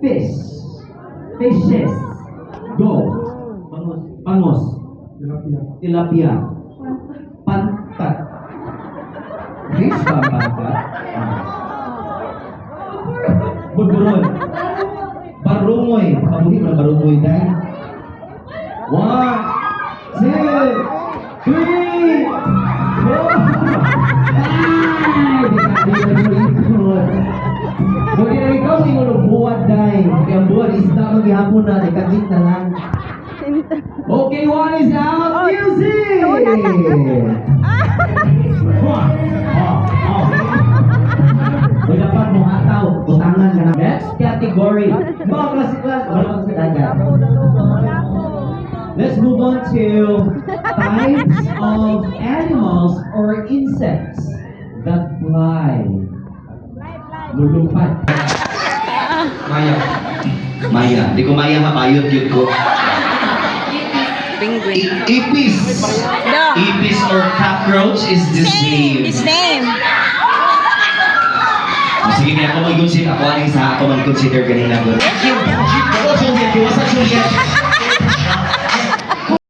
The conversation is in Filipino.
Fish. Fishes. Go. Pangos. Pangos. Tilapia. Pantat. Fish ba ang pantat? Budburon. Barungoy. Kabuhi mo barungoy dahil. 1, 2, 3, 4, 5. Buti na ikaw, tingnan buwan dahil. Kaya buwan, isda maghihapon na, ikagit na lang. Okay, one is out. Music! Kung dapat mo hataw, utangan ka na. Next category. Mga klase-klase. Wala kang sa dagat. Let's move on to types of animals or insects that fly. Lulupat. Maya. Di ko maya ha, bayot yun ko. Penguin. Ipis. No. Ipis or cockroach is the same. His name. Sige niya, ako mag-consider. Ako aning sa ako mag-consider kanina ko. Juliet, Juliet.